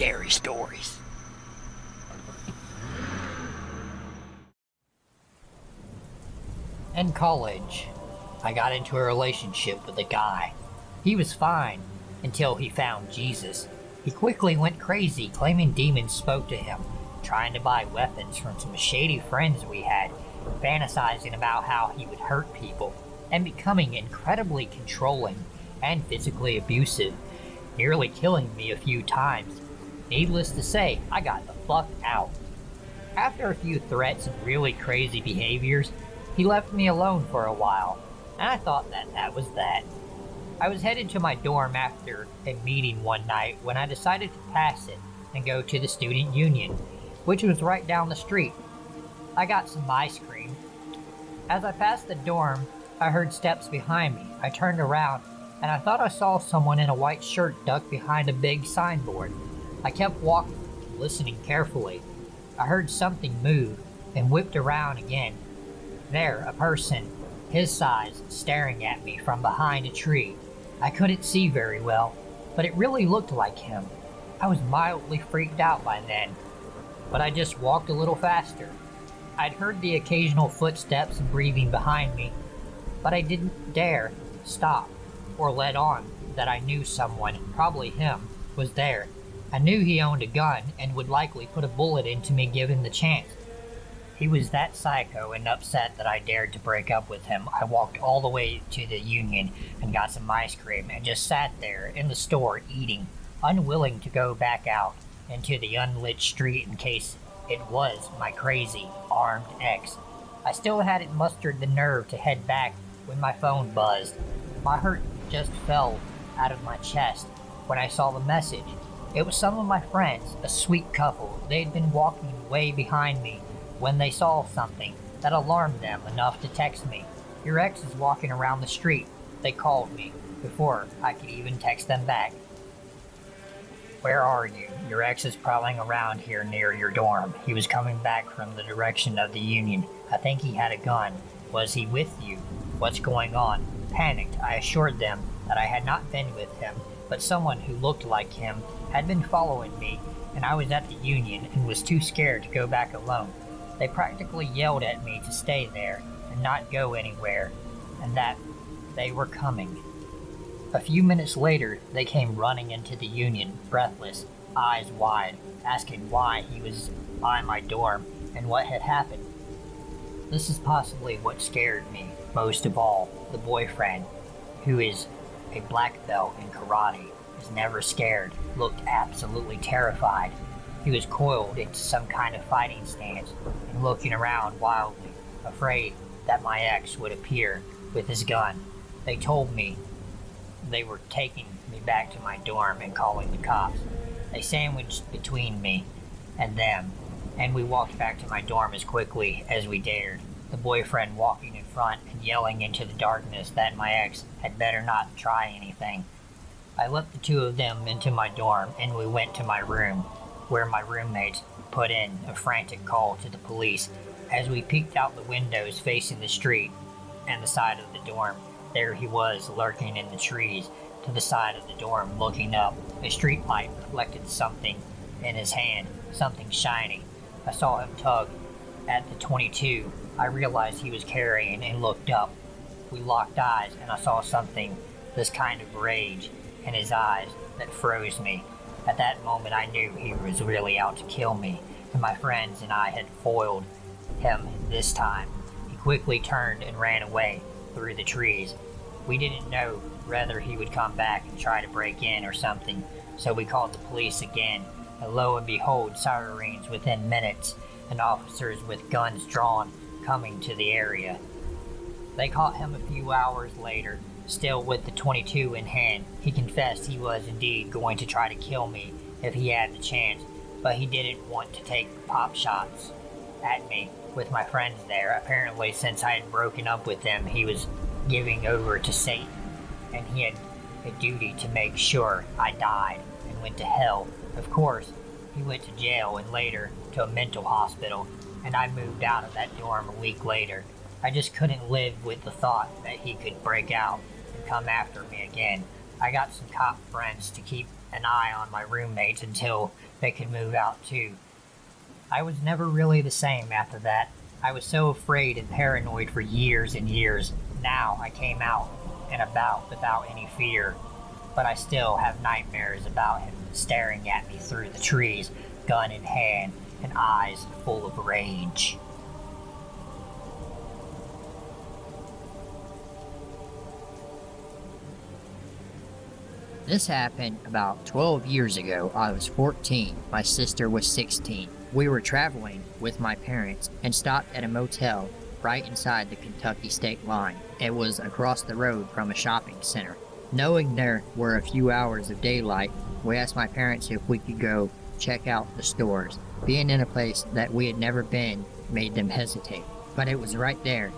scary stories. In college, I got into a relationship with a guy. He was fine until he found Jesus. He quickly went crazy, claiming demons spoke to him, trying to buy weapons from some shady friends we had, fantasizing about how he would hurt people, and becoming incredibly controlling and physically abusive, nearly killing me a few times. Needless to say, I got the fuck out. After a few threats and really crazy behaviors, he left me alone for a while, and I thought that was that. I was headed to my dorm after a meeting one night when I decided to pass it and go to the student union, which was right down the street. I got some ice cream. As I passed the dorm, I heard steps behind me. I turned around, and I thought I saw someone in a white shirt duck behind a big signboard. I kept walking, listening carefully. I heard something move and whipped around again. There, a person, his size, staring at me from behind a tree. I couldn't see very well, but it really looked like him. I was mildly freaked out by then, but I just walked a little faster. I'd heard the occasional footsteps and breathing behind me, but I didn't dare stop or let on that I knew someone, probably him, was there. I knew he owned a gun and would likely put a bullet into me given the chance. He was that psycho and upset that I dared to break up with him. I walked all the way to the union and got some ice cream and just sat there in the store eating, unwilling to go back out into the unlit street in case it was my crazy, armed ex. I still hadn't mustered the nerve to head back when my phone buzzed. My hurt just fell out of my chest when I saw the message. It was some of my friends, a sweet couple. They'd been walking way behind me when they saw something that alarmed them enough to text me. "Your ex is walking around the street," they called me, before I could even text them back. "Where are you? Your ex is prowling around here near your dorm. He was coming back from the direction of the union. I think he had a gun. Was he with you? What's going on?" Panicked, I assured them that I had not been with him, but someone who looked like him had been following me, and I was at the union and was too scared to go back alone. They practically yelled at me to stay there and not go anywhere, and that they were coming. A few minutes later, they came running into the union, breathless, eyes wide, asking why he was by my dorm and what had happened. This is possibly what scared me most of all. The boyfriend, who is a black belt in karate, is never scared, looked absolutely terrified. He was coiled into some kind of fighting stance and looking around wildly, afraid that my ex would appear with his gun. They told me they were taking me back to my dorm and calling the cops. They sandwiched between me and them, and we walked back to my dorm as quickly as we dared, the boyfriend walking in front and yelling into the darkness that my ex had better not try anything. I let the two of them into my dorm, and we went to my room, where my roommates put in a frantic call to the police. As we peeked out the windows facing the street and the side of the dorm, there he was, lurking in the trees to the side of the dorm, looking up. A street light reflected something in his hand, something shiny. I saw him tug at the .22 I realized he was carrying and looked up. We locked eyes, and I saw something, this kind of rage in his eyes that froze me. At that moment I knew he was really out to kill me, and my friends and I had foiled him this time. He quickly turned and ran away through the trees. We didn't know whether he would come back and try to break in or something, so we called the police again, and lo and behold, sirens within minutes, and officers with guns drawn coming to the area. They caught him a few hours later, still with the .22 in hand. He confessed he was indeed going to try to kill me if he had the chance, but he didn't want to take pop shots at me with my friends there. Apparently, since I had broken up with him, he was giving over to Satan, and he had a duty to make sure I died and went to hell. Of course, he went to jail and later to a mental hospital, and I moved out of that dorm a week later. I just couldn't live with the thought that he could break out and come after me again. I got some cop friends to keep an eye on my roommates until they could move out too. I was never really the same after that. I was so afraid and paranoid for years and years. Now I came out and about without any fear, but I still have nightmares about him staring at me through the trees, gun in hand, and eyes full of rage. This happened about 12 years ago. I was 14. My sister was 16. We were traveling with my parents and stopped at a motel right inside the Kentucky state line. It was across the road from a shopping center. Knowing there were a few hours of daylight, we asked my parents if we could go check out the stores. Being in a place that we had never been made them hesitate. But it was right there.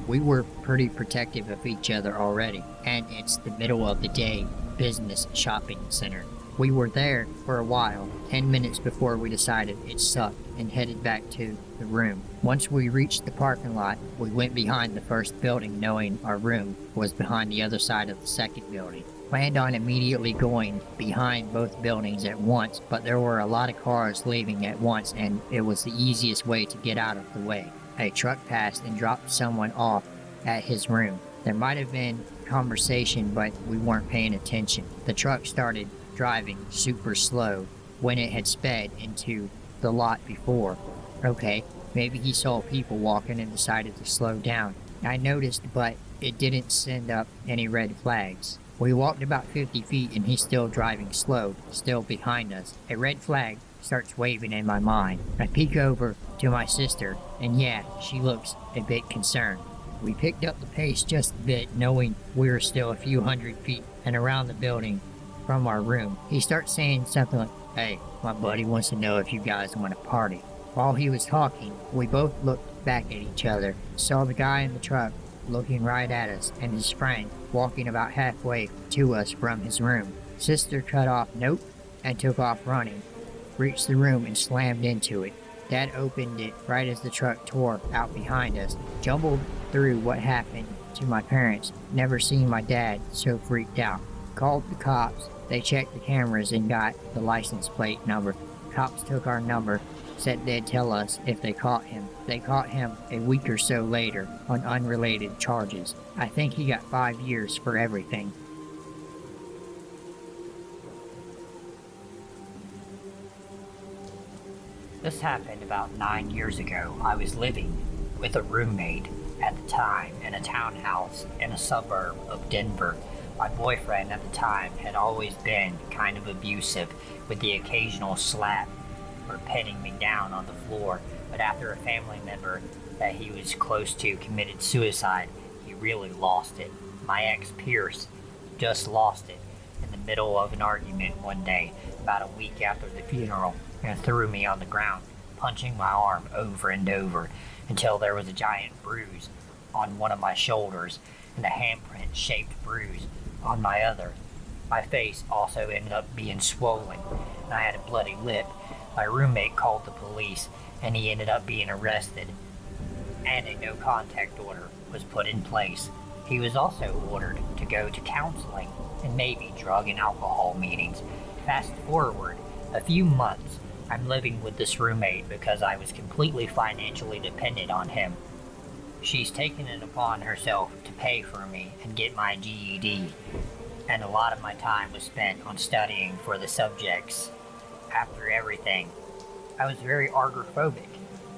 We were pretty protective of each other already, and it's the middle of the day business shopping center. We were there for a while, 10 minutes before we decided it sucked and headed back to the room. Once we reached the parking lot, we went behind the first building knowing our room was behind the other side of the second building. Planned on immediately going behind both buildings at once, but there were a lot of cars leaving at once and it was the easiest way to get out of the way. A truck passed and dropped someone off at his room. There might have been conversation, but we weren't paying attention. The truck started driving super slow when it had sped into the lot before. Okay, maybe he saw people walking and decided to slow down. I noticed, but it didn't send up any red flags. We walked about 50 feet and he's still driving slow, still behind us. A red flag starts waving in my mind. I peek over to my sister, and yeah, she looks a bit concerned. We picked up the pace just a bit, knowing we were still a few hundred feet and around the building from our room. He starts saying something like, "Hey, my buddy wants to know if you guys want to party." While he was talking, we both looked back at each other, saw the guy in the truck looking right at us, and his friend walking about halfway to us from his room. Sister cut off "nope" and took off running, reached the room and slammed into it. Dad opened it right as the truck tore out behind us, jumbled through what happened to my parents. Never seen my dad so freaked out. Called the cops. They checked the cameras and got the license plate number. Cops took our number, said they'd tell us if they caught him. They caught him a week or so later on unrelated charges. I think he got 5 years for everything. This happened about 9 years ago. I was living with a roommate at the time in a townhouse in a suburb of Denver. My boyfriend at the time had always been kind of abusive, with the occasional slap or petting me down on the floor, but after a family member that he was close to committed suicide, he really lost it. My ex Pierce just lost it in the middle of an argument one day, about a week after the funeral, and threw me on the ground, punching my arm over and over until there was a giant bruise on one of my shoulders and a handprint-shaped bruise on my other. My face also ended up being swollen, and I had a bloody lip. My roommate called the police, and he ended up being arrested, and a no-contact order was put in place. He was also ordered to go to counseling and maybe drug and alcohol meetings. Fast forward a few months, I'm living with this roommate because I was completely financially dependent on him. She's taken it upon herself to pay for me and get my GED, and a lot of my time was spent on studying for the subjects. After everything, I was very agoraphobic,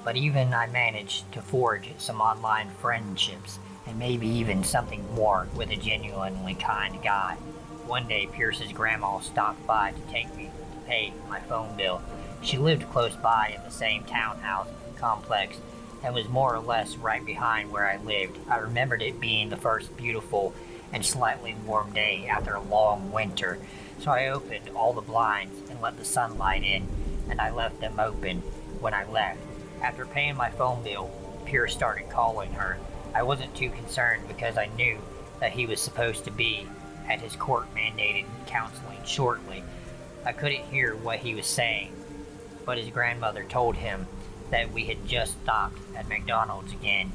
but even I managed to forge some online friendships and maybe even something more with a genuinely kind guy. One day, Pierce's grandma stopped by to take me to pay my phone bill. She lived close by in the same townhouse complex and was more or less right behind where I lived. I remembered it being the first beautiful and slightly warm day after a long winter, so I opened all the blinds and let the sunlight in, and I left them open when I left. After paying my phone bill, Pierce started calling her. I wasn't too concerned because I knew that he was supposed to be at his court-mandated counseling shortly. I couldn't hear what he was saying, but his grandmother told him that we had just stopped at McDonald's again.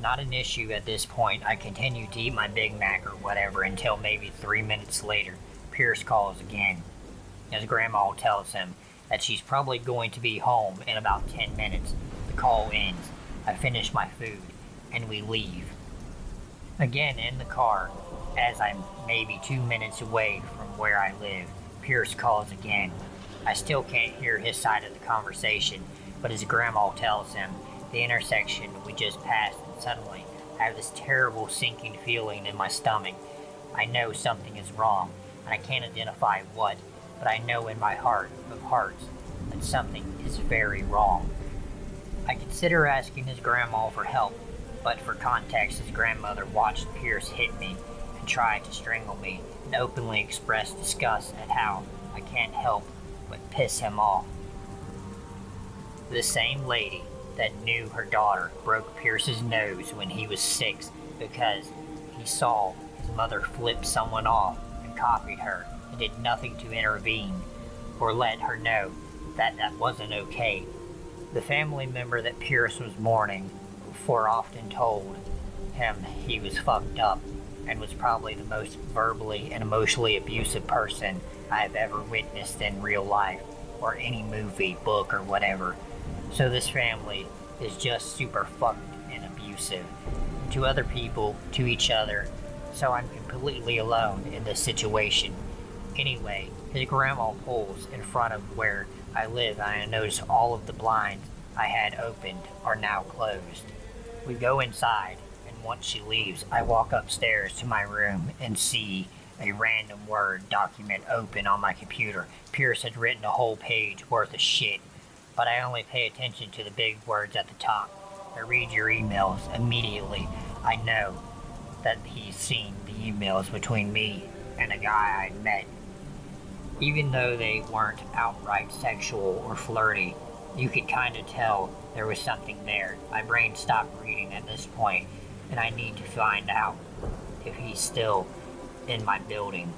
Not an issue at this point. I continued to eat my Big Mac or whatever until maybe 3 minutes later. Pierce calls again. His grandma tells him that she's probably going to be home in about 10 minutes. The call ends. I finish my food, and we leave. Again in the car, as I'm maybe 2 minutes away from where I live, Pierce calls again. I still can't hear his side of the conversation, but his grandma tells him the intersection we just passed, and suddenly I have this terrible sinking feeling in my stomach. I know something is wrong, and I can't identify what, but I know in my heart of hearts that something is very wrong. I consider asking his grandma for help, but for context, his grandmother watched Pierce hit me and try to strangle me and openly express disgust at how I can't help but piss him off. The same lady that knew her daughter broke Pierce's nose when he was 6 because he saw his mother flip someone off and copied her and did nothing to intervene or let her know that that wasn't okay. The family member that Pierce was mourning for often told him he was fucked up and was probably the most verbally and emotionally abusive person I have ever witnessed in real life or any movie, book, or whatever. So this family is just super fucked and abusive to other people, to each other, so I'm completely alone in this situation. Anyway, his grandma pulls in front of where I live, and I notice all of the blinds I had opened are now closed. We go inside, and once she leaves, I walk upstairs to my room and see a random Word document open on my computer. Pierce had written a whole page worth of shit, but I only pay attention to the big words at the top. I read your emails. Immediately, I know that he's seen the emails between me and a guy I'd met. Even though they weren't outright sexual or flirty, you could kind of tell there was something there. My brain stopped reading at this point, and I need to find out if he's still in my building,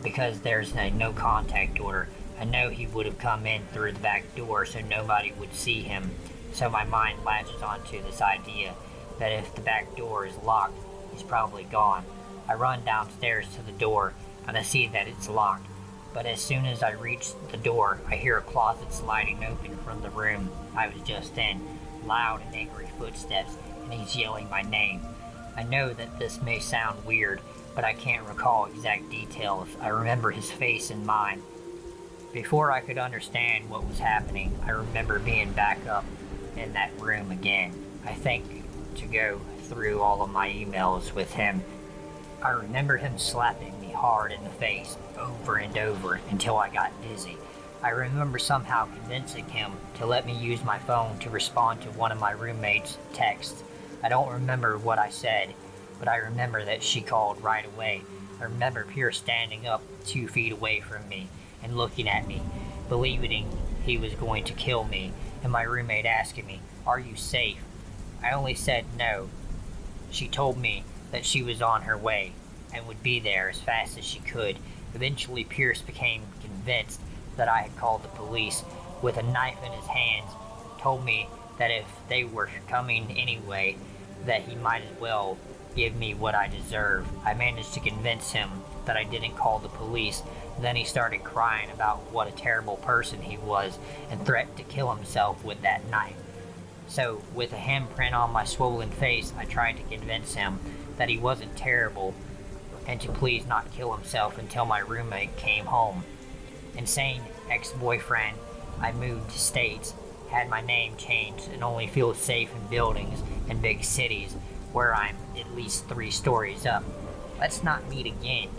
because there's a no contact order. I know he would have come in through the back door so nobody would see him, so my mind latches onto this idea that if the back door is locked, he's probably gone. I run downstairs to the door, and I see that it's locked. But as soon as I reach the door, I hear a closet sliding open from the room I was just in, loud and angry footsteps, and he's yelling my name. I know that this may sound weird, but I can't recall exact details. I remember his face in mind. Before I could understand what was happening, I remember being back up in that room again. I think to go through all of my emails with him. I remember him slapping me hard in the face over and over until I got dizzy. I remember somehow convincing him to let me use my phone to respond to one of my roommate's texts. I don't remember what I said, but I remember that she called right away. I remember Pierce standing up 2 feet away from me and looking at me, believing he was going to kill me, and my roommate asking me, "Are you safe?" I only said no. She told me that she was on her way and would be there as fast as she could. Eventually, Pierce became convinced that I had called the police. With a knife in his hands, told me that if they were coming anyway, that he might as well give me what I deserve. I managed to convince him that I didn't call the police. Then he started crying about what a terrible person he was and threatened to kill himself with that knife. So, with a handprint on my swollen face, I tried to convince him that he wasn't terrible and to please not kill himself until my roommate came home. Insane ex-boyfriend, I moved to states, had my name changed, and only feel safe in buildings in big cities where I'm at least 3 stories up. Let's not meet again.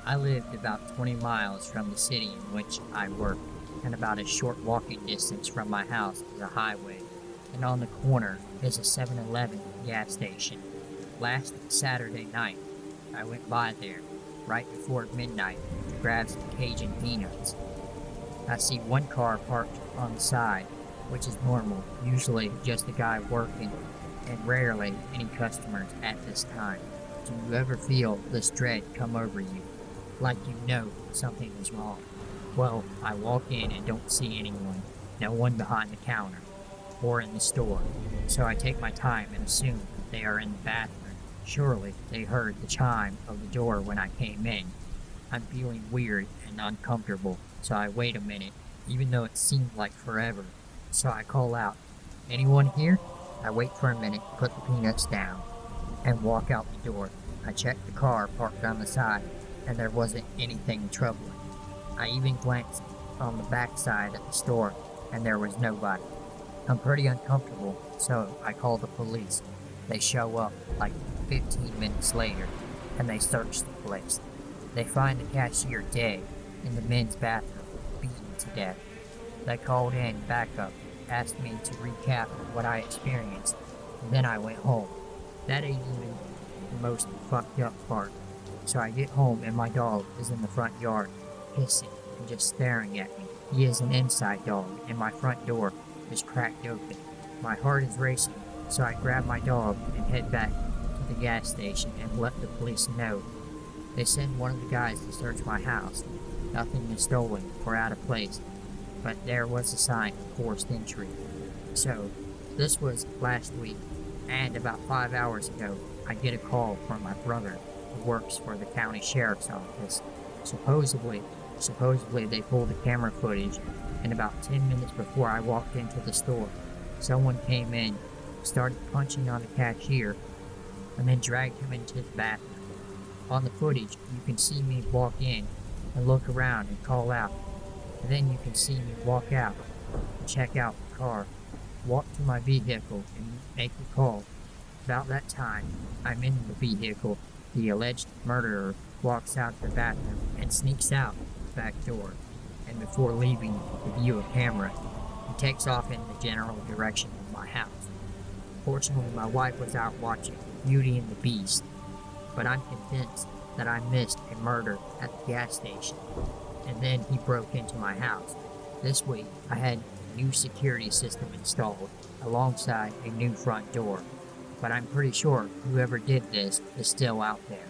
I lived about 20 miles from the city in which I worked, and about a short walking distance from my house is a highway, and on the corner is a 7-Eleven gas station. Last Saturday night, I went by there right before midnight to grab some Cajun peanuts. I see one car parked on the side, which is normal, usually just a guy working, and rarely any customers at this time. Do you ever feel this dread come over you, like you know something is wrong? Well, I walk in and don't see anyone, no one behind the counter. or in the store, so I take my time and assume they are in the bathroom. Surely they heard the chime of the door when I came in. I'm feeling weird and uncomfortable, so I wait a minute, even though it seemed like forever. So I call out, "Anyone here?" I wait for a minute, put the peanuts down, and walk out the door. I check the car parked on the side, and there wasn't anything troubling. I even glanced on the back side of the store, and there was nobody. I'm pretty uncomfortable, so I call the police. They show up like 15 minutes later, and they search the place. They find the cashier dead in the men's bathroom, beaten to death. They called in backup, asked me to recap what I experienced, and then I went home. That ain't even the most fucked up part. So I get home and my dog is in the front yard, hissing and just staring at me. He is an inside dog, and my front door is cracked open. My heart is racing, so I grab my dog and head back to the gas station and let the police know. They send one of the guys to search my house. Nothing is stolen or out of place, but there was a sign of forced entry. So, this was last week, and about 5 hours ago, I get a call from my brother who works for the county sheriff's office. Supposedly they pulled the camera footage, and about 10 minutes before I walked into the store, someone came in, started punching on the cashier, and then dragged him into the bathroom. On the footage, you can see me walk in and look around and call out, and then you can see me walk out and check out the car, walk to my vehicle and make the call. About that time, I'm in the vehicle. The alleged murderer walks out the bathroom and sneaks out the back door, and before leaving the view of camera, he takes off in the general direction of my house. Fortunately, my wife was out watching Beauty and the Beast, but I'm convinced that I missed a murder at the gas station, and then he broke into my house. This week, I had a new security system installed, alongside a new front door, but I'm pretty sure whoever did this is still out there.